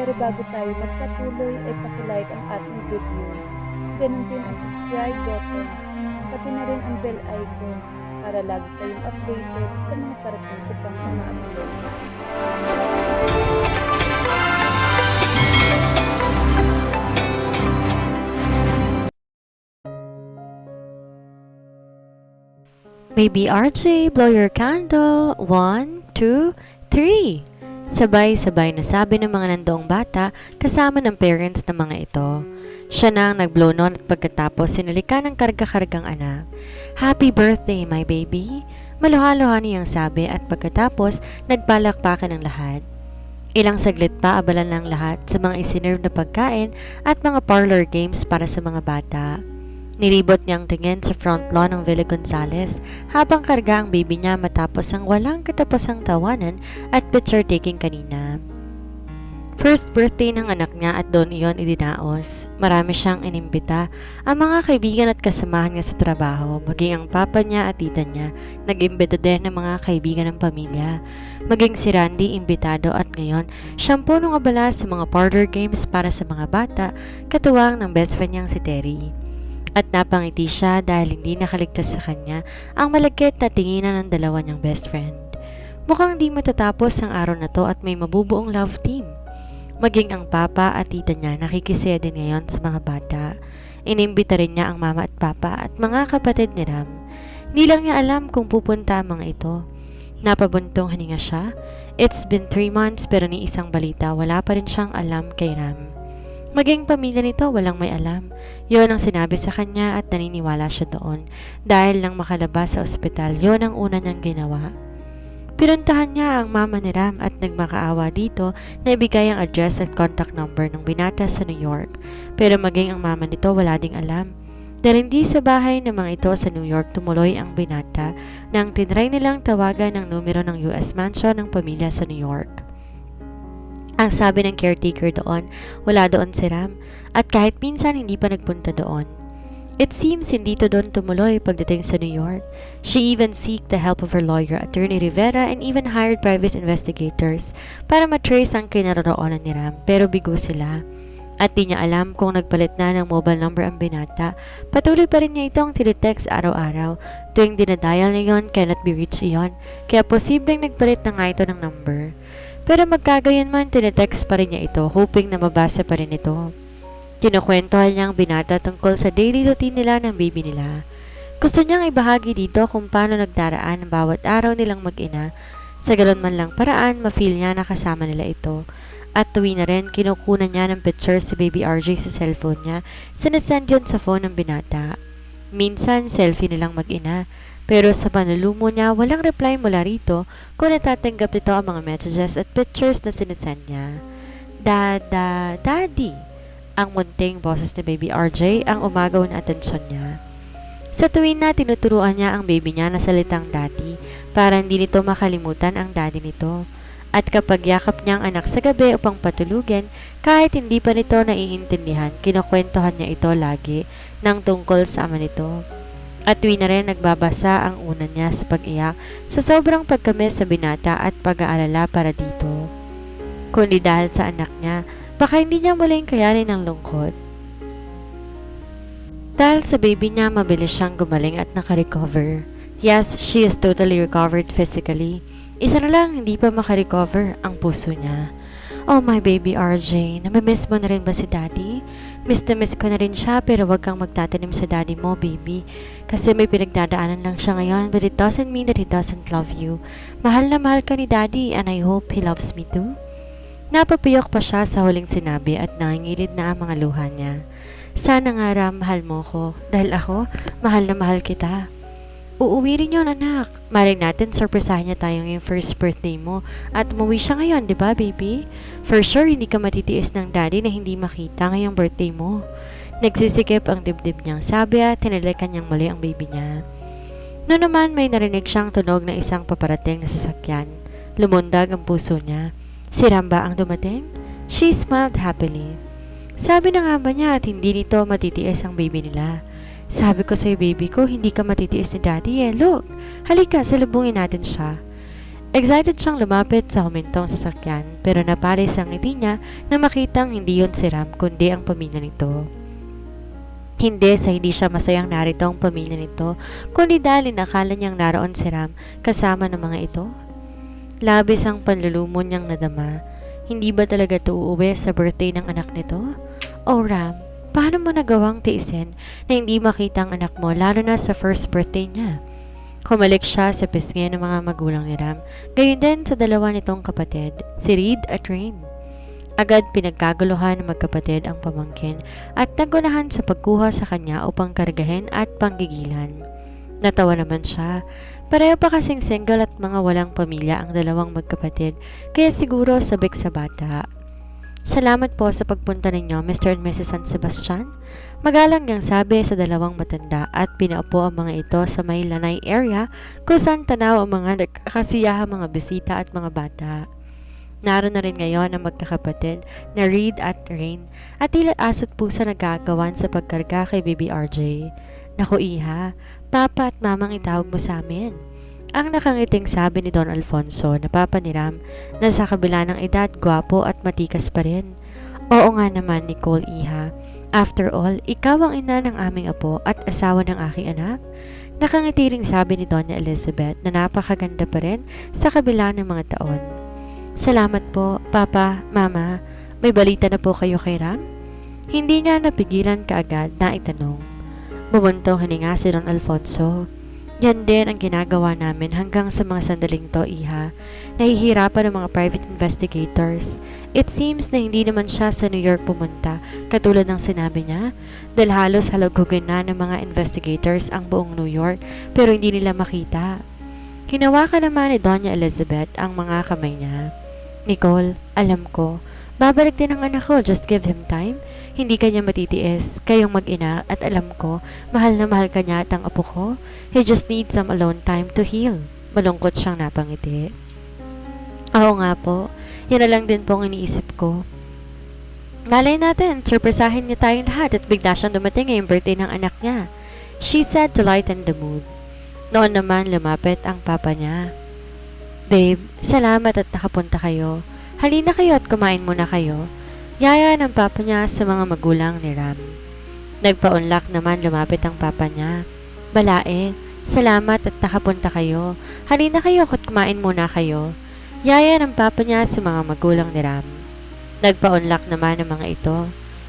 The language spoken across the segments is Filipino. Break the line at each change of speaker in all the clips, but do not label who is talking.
Pero bago tayo magpatuloy ay pakilike ang ating video. Ganon din ang subscribe button, pati na rin ang bell icon para lagi kayong updated sa mga parating ko pang mga uploads.
Baby RJ, blow your candle. 1, 2, 3. Sabay-sabay na sabi ng mga nandoong bata kasama ng parents ng mga ito. Siya na ang nag-blow noon at pagkatapos sinalika ng karga-kargang anak. Happy birthday, my baby! Maluha-luha niyang sabi at pagkatapos nagpalakpakan ng lahat. Ilang saglit pa abalan lang lahat sa mga isinerve na pagkain at mga parlor games para sa mga bata. Nilibot niyang tingin sa front lawn ng Villa Gonzales habang karga ang baby niya matapos ang walang katapusang tawanan at picture taking kanina. First birthday ng anak niya at doon iyon idinaos. Marami siyang inimbita, ang mga kaibigan at kasamahan niya sa trabaho, maging ang papa niya at tita niya. Nag-imbita din ng mga kaibigan ng pamilya. Maging si Randy imbitado at ngayon, siyang punong abala sa mga parlor games para sa mga bata, katuwang ng best friend niyang si Terry. At napangiti siya dahil hindi nakaligtas sa kanya ang malagkit na tinginan ng dalawa niyang best friend. Mukhang di matatapos ang araw na to at may mabubuong love team. Maging ang papa at tita niya nakikisaya din ngayon sa mga bata. Inimbita rin niya ang mama at papa at mga kapatid ni Ram. Di lang niya alam kung pupunta ang mga ito. Napabuntong hininga siya. It's been 3 months pero ni isang balita wala pa rin siyang alam kay Ram. Maging pamilya nito walang may alam. Yon ang sinabi sa kanya at naniniwala siya doon. Dahil nang makalabas sa ospital, yon ang una niyang ginawa. Pinuntahan niya ang mama ni Ram at nagmakaawa dito na ibigay ang address at contact number ng binata sa New York. Pero maging ang mama nito wala ding alam. Dahil hindi sa bahay ng mga ito sa New York tumuloy ang binata nang tinry nilang tawagan ang numero ng US mansion ng pamilya sa New York. Ang sabi ng caretaker doon, wala doon si Ram at kahit minsan hindi pa nagpunta doon. It seems hindi to doon tumuloy pagdating sa New York. She even seeked the help of her lawyer, Attorney Rivera, and even hired private investigators para matrace ang kinaroroonan ni Ram pero bigo sila. At di niya alam kung nagpalit na ng mobile number ang binata. Patuloy pa rin niya itong tinetext araw-araw. Tuwing dinadial na yon, cannot be reached iyon. Kaya posibleng nagpalit na nga ito ng number. Pero magkagayon man, tinetext pa rin niya ito, hoping na mabasa pa rin ito. Kinukwentuhan niya ang binata tungkol sa daily routine nila ng baby nila. Gusto niyang ibahagi dito kung paano nagdaraan ang bawat araw nilang mag-ina. Sa galon man lang paraan, ma-feel niya na kasama nila ito. At tuwi na rin, kinukunan niya ng picture si baby RJ sa cellphone niya, sinasend yun sa phone ng binata. Minsan, selfie nilang mag-ina. Pero sa panulumo niya, walang reply mula rito kung natatanggap nito ang mga messages at pictures na sinesend niya. Daddy, ang munting boses ni baby RJ ang umagaw na atensyon niya. Sa tuwin na tinuturuan niya ang baby niya na salitang daddy para hindi nito makalimutan ang daddy nito. At kapag yakap niya ang anak sa gabi upang patulugin, kahit hindi pa nito naiintindihan, kinukwentuhan niya ito lagi ng tungkol sa ama nito. At tuwi na rin nagbabasa ang una niya sa pag-iyak sa sobrang pagkamis sa binata at pag-aalala para dito. Kundi dahil sa anak niya, baka hindi niya muling kayanin ang lungkot. Dahil sa baby niya, mabilis siyang gumaling at nakarecover. Yes, she is totally recovered physically. Isa na lang hindi pa makarecover ang puso niya. Oh my baby RJ, namimiss mo na rin ba si daddy? Miss na miss ko na rin siya pero wag kang magtatanim sa daddy mo, baby. Kasi may pinagdadaanan lang siya ngayon but it doesn't mean that he doesn't love you. Mahal na mahal ka ni daddy and I hope he loves me too. Napapiyok pa siya sa huling sinabi at nangingilid na ang mga luha niya. Sana nga Ram, mahal mo ko dahil ako, mahal na mahal kita. Uuwi rin yun, anak. Maring natin, surprisahin niya tayong yung first birthday mo. At umuwi siya ngayon, di ba, baby? For sure, hindi ka matitiis ng daddy na hindi makita ngayong birthday mo. Nagsisikip ang dibdib niyang sabi at tinalikan niyang muli ang baby niya. Noon naman, may narinig siyang tunog ng isang paparating na sasakyan. Lumundag ang puso niya. Si Ramba ang dumating? She smiled happily. Sabi na nga ba niya at hindi nito matitiis ang baby nila. Sabi ko sa'yo baby ko, hindi ka matitiis ni daddy eh. Look, halika, salubungin natin siya. Excited siyang lumapit sa humintong sasakyan pero napalis ang ngiti niya na makitang hindi yon si Ram kundi ang pamilya nito. Hindi siya masayang narito ang pamilya nito, kundi dahil nakala niyang naroon si Ram kasama ng mga ito. Labis ang panlulumo niyang nadama. Hindi ba talaga ito uuwi sa birthday ng anak nito? Oh Ram, paano mo nagawang tiisin na hindi makita ang anak mo lalo na sa first birthday niya? Humalik siya sa pisngi ng mga magulang ni Ram, gayon din sa dalawa nitong kapatid, si Reed at Rain. Agad pinagkaguluhan ng magkapatid ang pamangkin at nagunahan sa pagkuha sa kanya upang kargahin at panggigilan. Natawa naman siya. Pareho pa kasing single at mga walang pamilya ang dalawang magkapatid, kaya siguro sabik sa bata. Salamat po sa pagpunta ninyo, Mr. and Mrs. San Sebastian. Magalang niyang sabi sa dalawang matanda at pinaupo ang mga ito sa may lanay area kung saan tanaw ang mga nagkakasiyahang mga bisita at mga bata. Naroon na rin ngayon ang magkakapatid na Reed at Rain at tila aso't pusa nagkagawan sa pagkarga kay Baby RJ. Naku iha, Papa at Mamang itawag mo sa amin. Ang nakangiting sabi ni Don Alfonso na papa ni Ram na sa kabila ng edad, gwapo at matikas pa rin. Oo nga naman, Nicole iha. After all, ikaw ang ina ng aming apo at asawa ng aking anak. Nakangiti ring sabi ni Doña Elizabeth na napakaganda pa rin sa kabila ng mga taon. Salamat po, Papa, Mama. May balita na po kayo kay Ram? Hindi niya napigilan kaagad na itanong. Bumuntong hininga si Don Alfonso. Yan din ang ginagawa namin hanggang sa mga sandaling to, iha. Nahihirapan ang mga private investigators. It seems na hindi naman siya sa New York pumunta, katulad ng sinabi niya, dahil halos halugugin na ng mga investigators ang buong New York, pero hindi nila makita. Hinawakan naman ni Doña Elizabeth ang mga kamay niya. Nicole, alam ko, babalik din ang anak ko, just give him time. Hindi kanya matitiis, kayong mag-ina at alam ko, mahal na mahal ka niya at ang apo ko. He just needs some alone time to heal. Malungkot siyang napangiti. Oo nga po, yan na lang din pong iniisip ko. Malay natin, surpresahin niya tayong lahat at bigla siyang dumating ngayong birthday ng anak niya. She said to lighten the mood. Noon naman lumapit ang papa niya. Babe, salamat at nakapunta kayo. Halina kayo at kumain muna kayo. Yaya ng papa niya sa mga magulang ni Ram. Nagpaunlak naman lumapit ang papa niya. Balae, salamat at nakapunta kayo. Halina kayo at kumain muna kayo. Yaya ng papa niya sa mga magulang ni Ram. Nagpaunlak naman ang mga ito.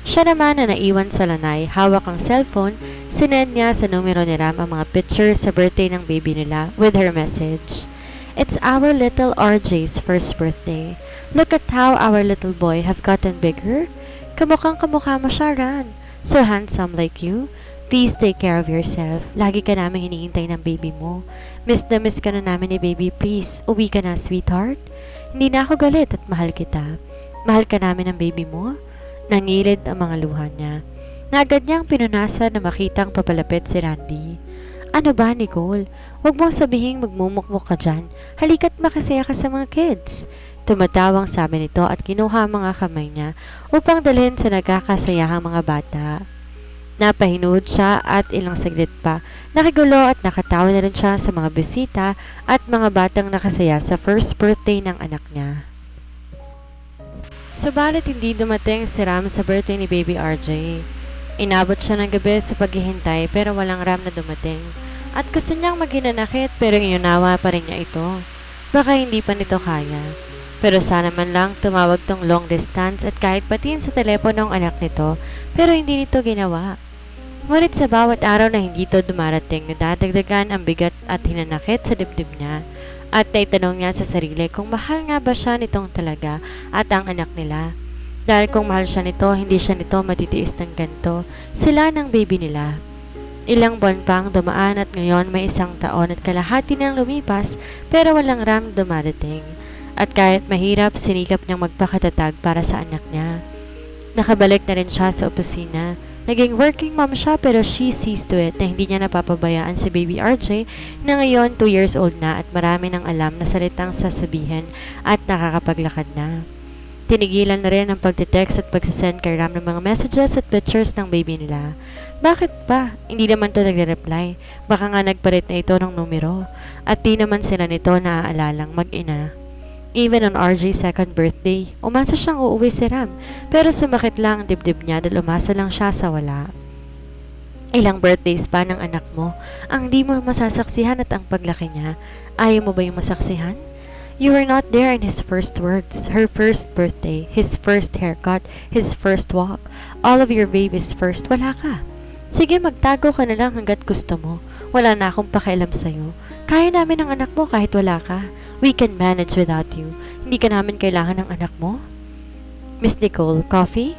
Siya naman na naiwan sa lanay, hawak ang cellphone, sinend niya sa numero ni Ram ang mga pictures sa birthday ng baby nila with her message. It's our little RJ's first birthday. Look at how our little boy have gotten bigger. Kamukhang kamukha mo siya, Ran. So handsome like you. Please take care of yourself. Lagi ka namin hinihintay ng baby mo. Miss na miss ka na namin ni baby. Please, uwi ka na, sweetheart. Hindi na ako galit at mahal kita. Mahal ka namin ng baby mo. Nangilid ang mga luha niya. Nagad niyang pinunasan na makitang papalapit si Randy. Ano ba, Nicole? Huwag mong sabihing magmumukmuk ka dyan. Halika't makasaya ka sa mga kids. Tumatawang sabi nito at kinuha ang mga kamay niya upang dalhin sa nagkakasayahang mga bata. Napahinuhod siya at ilang saglit pa. Nakigulo at nakatawa na rin siya sa mga bisita at mga batang nakasaya sa first birthday ng anak niya. Subalit hindi dumating si Ram sa birthday ni Baby RJ. Inabot siya ng gabi sa paghihintay pero walang Ram na dumating. At gusto niyang maghinanakit pero inunawa pa rin niya ito. Baka hindi pa nito kaya. Pero sana man lang tumawag tong long distance at kahit patiin sa telepono ng anak nito pero hindi nito ginawa. Ngunit sa bawat araw na hindi ito dumarating, nadadagdagan ang bigat at hinanakit sa dibdib niya. At naitanong niya sa sarili kung mahal nga ba siya nitong talaga at ang anak nila. Dahil kung mahal siya nito, hindi siya nito matitiis ng ganito. Sila ng baby nila. Ilang buwan pang dumaan at ngayon may 1 taon at kalahati nang lumipas pero walang Ram dumarating. At kahit mahirap, sinikap niyang magpakatatag para sa anak niya. Nakabalik na rin siya sa opisina. Naging working mom siya pero she sees to it na hindi niya napapabayaan si Baby RJ na ngayon 2 years old na at marami nang alam na salitang sasabihin at nakakapaglakad na. Tinigilan na rin ang pagtitext at pagsisend kay Ram ng mga messages at pictures ng baby nila. Bakit pa? Hindi naman to nagre-reply. Baka nga nagpalit na ito ng numero. At di naman sila nito naaalalang mag-ina. Even on RJ's second birthday, umasa siyang uuwi si Ram. Pero sumakit lang ang dibdib niya dahil umasa lang siya sa wala. Ilang birthdays pa ng anak mo ang di mo masasaksihan at ang paglaki niya. Ayaw mo ba yung masaksihan? You were not there in his first words, her first birthday, his first haircut, his first walk. All of your baby's first, wala ka. Sige, magtago ka na lang hanggat gusto mo. Wala na akong pakialam sa'yo. Kaya namin ang anak mo kahit wala ka. We can manage without you. Hindi ka namin kailangan ng anak mo. Miss Nicole, coffee?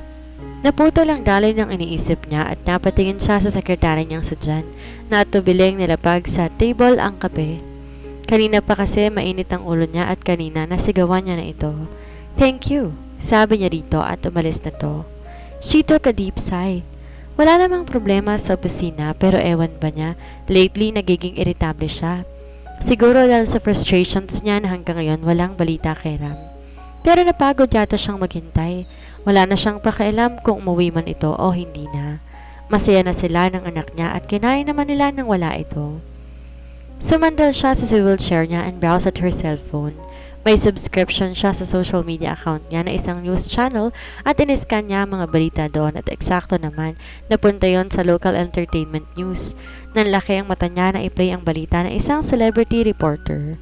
Naputo lang daloy ng iniisip niya at napatingin siya sa sekretary niyang si Jan na tubiling nilapag sa table ang kape. Kanina pa kasi mainit ang ulo niya at kanina nasigawan niya na ito. Thank you, sabi niya dito at umalis na to. She took a deep sigh. Wala namang problema sa opisina pero ewan ba niya, lately nagiging irritable siya. Siguro dahil sa frustrations niya na hanggang ngayon walang balita kay Ram. Pero napagod yata siyang maghintay. Wala na siyang pakialam kung umuwi man ito o hindi na. Masaya na sila ng anak niya at kinain naman nila nang wala ito. Sumandal siya sa wheelchair niya and browse at her cellphone. May subscription siya sa social media account niya na isang news channel at iniskan niya ang mga balita doon at eksakto naman napunta yon sa local entertainment news. Nanlaki ang mata niya na i-play ang balita ng isang celebrity reporter.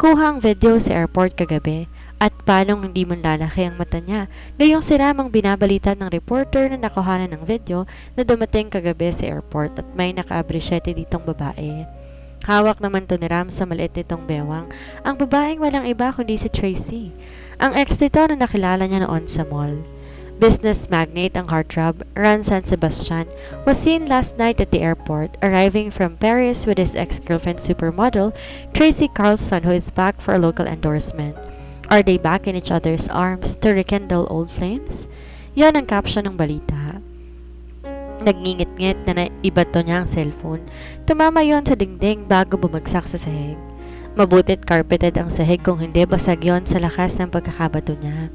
Kuha ang video sa airport kagabi at palong hindi mo lalaki ang mata niya. Gayong siramang binabalita ng reporter na nakuhanan ng video na dumating kagabi sa airport at may naka-abrisyete ditong babae. Hawak naman to ni Ram sa maliit nitong bewang. Ang babaeng walang iba kundi si Tracy. Ang ex nito na nakilala niya noon sa mall. Business magnate ang heartthrob, Ran San Sebastian, was seen last night at the airport, arriving from Paris with his ex-girlfriend supermodel, Tracy Carlson, who is back for a local endorsement. Are they back in each other's arms to rekindle old flames? Yan ang caption ng balita. Nagngingit-ngit na ibato niya ang cellphone. Tumama yon sa dingding bago bumagsak sa sahig. Mabutit carpeted ang sahig kung hindi basag yon sa lakas ng pagkakabato niya.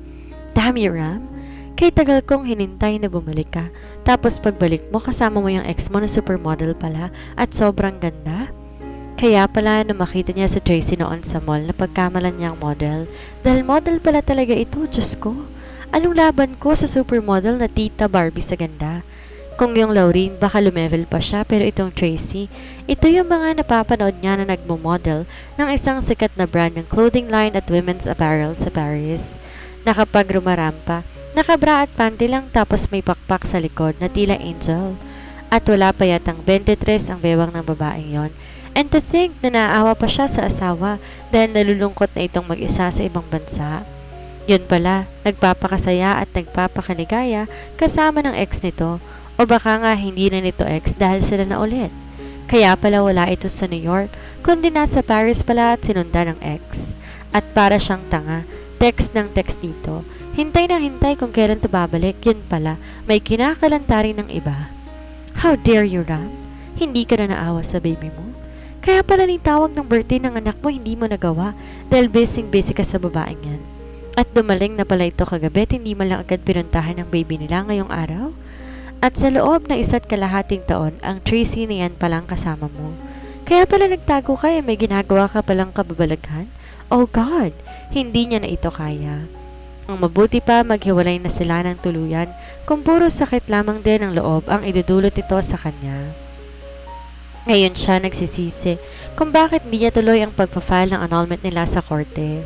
Damn you, Ram! Kay tagal kong hinintay na bumalik ka. Tapos pagbalik mo kasama mo yung ex mo na supermodel pala at sobrang ganda. Kaya pala nung makita niya si Tracy noon sa mall na pagkamalan niyang model. Dahil model pala talaga ito, Diyos ko. Anong laban ko sa supermodel na Tita Barbie sa ganda? Kung yung Laureen, baka lumevel pa siya pero itong Tracy, ito yung mga napapanood niya na nagmo-model ng isang sikat na brand ng clothing line at women's apparel sa Paris. Nakapag rumarampa, nakabra at panty lang tapos may pakpak sa likod na tila angel. At wala pa yatang 23 ang bewang ng babaeng yon. And to think na naawa pa siya sa asawa dahil nalulungkot na itong mag-isa sa ibang bansa. Yun pala, nagpapakasaya at nagpapakaligaya kasama ng ex nito. O baka nga hindi na nito ex dahil sila na ulit. Kaya pala wala ito sa New York, kundi nasa Paris pala at sinunda ng ex. At para siyang tanga, text ng text dito. Hintay ng hintay kung kailan ito babalik, yun pala, may kinakalantari ng iba. How dare you, Ram? Hindi ka na naawa sa baby mo? Kaya pala ning tawag ng birthday ng anak mo hindi mo nagawa dahil busy ka sa babaeng yan. At dumaling na pala ito kagabi at hindi mo lang agad pinuntahan ng baby nila ngayong araw? At sa loob ng 1.5 taon, ang Tracy na yan palang kasama mo. Kaya pala nagtago ka may ginagawa ka palang kababalaghan? Oh God, hindi niya na ito kaya. Ang mabuti pa maghiwalay na sila ng tuluyan kung puro sakit lamang din ang loob ang idudulot nito sa kanya. Ngayon siya nagsisisi kung bakit hindi niya tuloy ang pagpa-file ng annulment nila sa korte.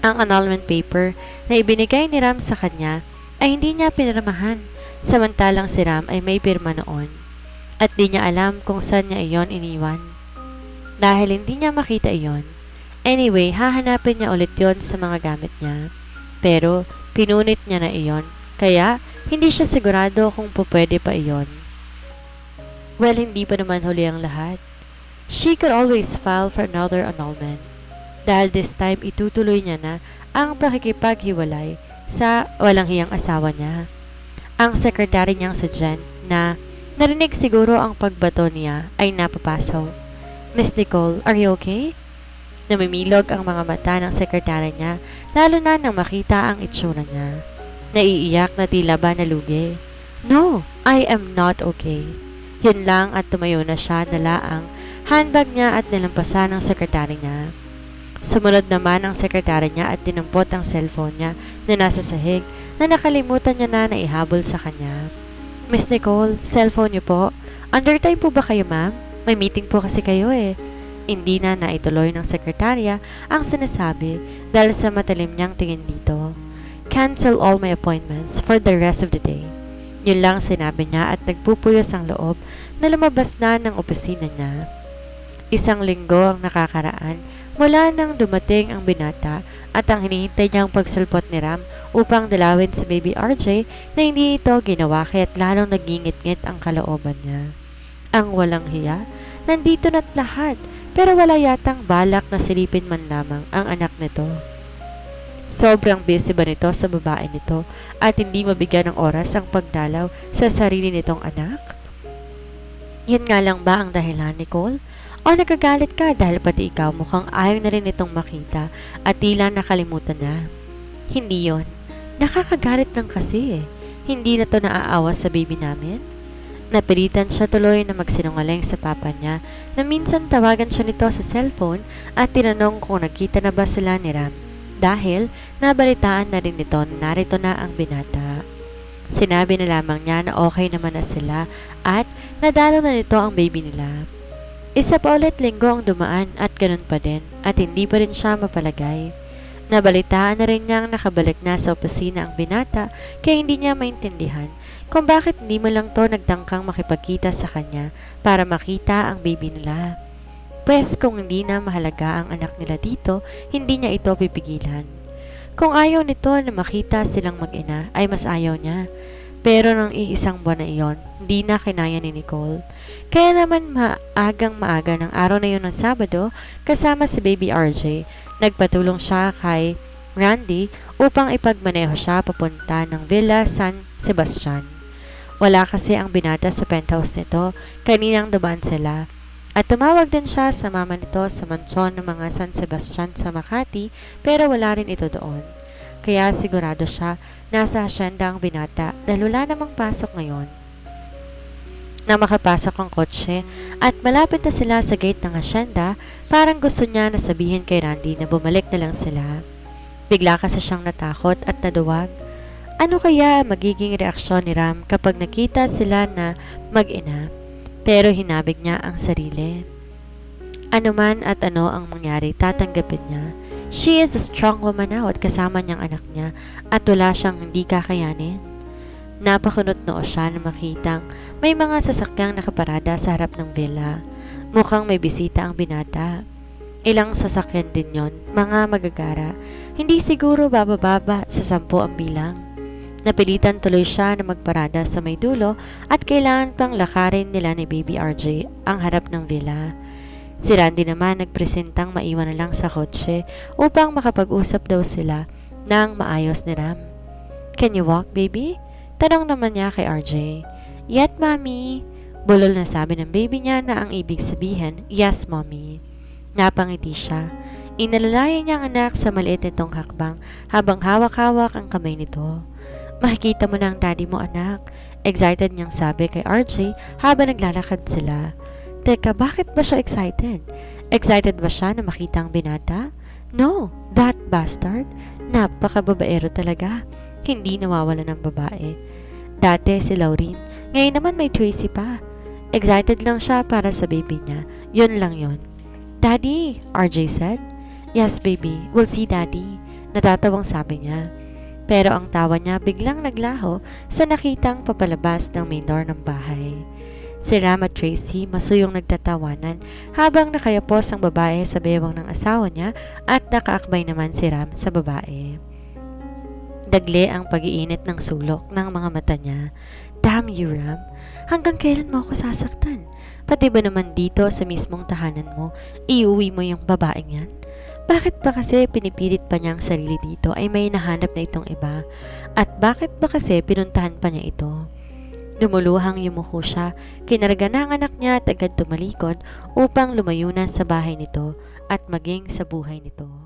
Ang annulment paper na ibinigay ni Ram sa kanya ay hindi niya pinirmahan. Samantalang si Ram ay may pirma noon at di niya alam kung saan niya iyon iniwan. Dahil hindi niya makita iyon. Anyway, hahanapin niya ulit yon sa mga gamit niya. Pero pinunit niya na iyon, kaya hindi siya sigurado kung pupwede pa iyon. Well, hindi pa naman huli ang lahat. She could always file for another annulment. Dahil this time itutuloy niya na ang pakikipaghiwalay sa walang hiyang asawa niya. Ang sekretary niyang si Jen na narinig siguro ang pagbato niya ay napapasok. Miss Nicole, are you okay? Namimilog ang mga mata ng sekretary niya, lalo na nang makita ang itsura niya. Naiiyak na tila ba nalugi. No, I am not okay. Yun lang at tumayo na siya, dala ang handbag niya at nilampasan ng sekretary niya. Sumunod naman ang sekretary niya at tinampot ang cellphone niya na nasa sahig na nakalimutan niya na naihabol sa kanya. Miss Nicole, cellphone niyo po. Under time po ba kayo, ma'am? May meeting po kasi kayo eh. Hindi na naituloy ng sekretarya ang sinasabi dahil sa matalim niyang tingin dito. Cancel all my appointments for the rest of the day. Yun lang sinabi niya at nagpupuyos ang loob na lumabas na ng opisina niya. Isang linggo ang nakakaraan mula nang dumating ang binata at ang hinihintay niyang pagsulpot ni Ram upang dalawin si Baby RJ na hindi ito ginawa kaya't lalong nagingit-ngit ang kalooban niya. Ang walang hiya, nandito na't lahat pero wala yatang balak na silipin man lamang ang anak nito. Sobrang busy ba nito sa babae nito at hindi mabigyan ng oras ang pagdalaw sa sarili nitong anak? Yun nga lang ba ang dahilan, Nicole? O nagagalit ka dahil pati ikaw mukhang ayaw na rin itong makita at tila nakalimutan na? Hindi yon. Nakakagalit lang kasi eh. Hindi na to naaawa sa baby namin. Napilitan siya tuloy na magsinungaling sa papa niya na minsan tawagan siya nito sa cellphone at tinanong kung nagkita na ba sila ni Ram dahil nabalitaan na rin nito na narito na ang binata. Sinabi na lamang niya na okay naman na sila at nadalo na nito ang baby nila. Isa pa ulit linggo ang dumaan at ganun pa din at hindi pa rin siya mapalagay. Nabalitaan na rin niyang nakabalik na sa opisina ang binata kaya hindi niya maintindihan kung bakit hindi mo lang to nagtangkang makipagkita sa kanya para makita ang baby nila. Pwes kung hindi na mahalaga ang anak nila dito, hindi niya ito pipigilan. Kung ayaw nito na makita silang mag-ina ay mas ayaw niya. Pero nang iisang buwan na iyon, hindi na kinaya ni Nicole. Kaya naman maaga ng araw na iyon ng Sabado, kasama si Baby RJ, nagpatulong siya kay Randy upang ipagmaneho siya papunta ng Villa San Sebastian. Wala kasi ang binata sa penthouse nito, kaninang dumaan sila. At tumawag din siya sa mama nito sa mansyon ng mga San Sebastian sa Makati pero wala rin ito doon. Kaya sigurado siya nasa asyenda ang binata dahil wala namang pasok ngayon. Nang makapasok ang kotse at malapit na sila sa gate ng asyenda, parang gusto niya na sabihin kay Randy na bumalik na lang sila. Bigla kasi siyang natakot at naduwag. Ano kaya magiging reaksyon ni Ram kapag nakita sila na mag-ina? Pero hinabig niya ang sarili. Ano man at ano ang mangyari, tatanggapin niya. She is a strong woman now at kasama niyang anak niya at wala siyang hindi kakayanin. Napakunot noo siya na makitang may mga sasakyang nakaparada sa harap ng villa. Mukhang may bisita ang binata. Ilang sasakyan din yon, mga magagara. Hindi siguro bababa sa 10 ang bilang. Napilitan tuloy siya na magparada sa may dulo at kailangan pang lakarin nila ni Baby RJ ang harap ng villa. Si Randy naman nagpresentang maiwan na lang sa kotse upang makapag-usap daw sila ng maayos ni Ram. Can you walk, baby? Tanong naman niya kay RJ. Yet, mommy. Bulol na sabi ng baby niya na ang ibig sabihin, yes, mommy. Napangiti siya. Inalalayan niya ang anak sa maliit nitong hakbang habang hawak-hawak ang kamay nito. Makikita mo na ang daddy mo, anak. Excited niyang sabi kay RJ habang naglalakad sila. Teka, bakit ba siya excited? Excited ba siya na makita ang binata? No, that bastard. Napakababaero talaga. Hindi nawawala ng babae. Dati si Laureen, ngayon naman may Tracy pa. Excited lang siya para sa baby niya. Yun lang yun. Daddy, RJ said. Yes, baby, we'll see daddy. Natatawang sabi niya. Pero ang tawa niya biglang naglaho sa nakitang papalabas ng main door ng bahay. Si Ram at Tracy masuyong nagtatawanan habang nakayapos ang babae sa bewang ng asawa niya at nakaakbay naman si Ram sa babae. Dagle ang pag-iinit ng sulok ng mga mata niya. Damn you, Ram. Hanggang kailan mo ako sasaktan? Pati ba naman dito sa mismong tahanan mo, iuwi mo yung babaeng yan? Bakit ba kasi pinipilit pa niya ang sarili dito ay may nahanap na itong iba? At bakit ba kasi pinuntahan pa niya ito? Lumuluhang yumuko siya, kinarga na ang anak niya at agad tumalikod upang lumayo na sa bahay nito at maging sa buhay nito.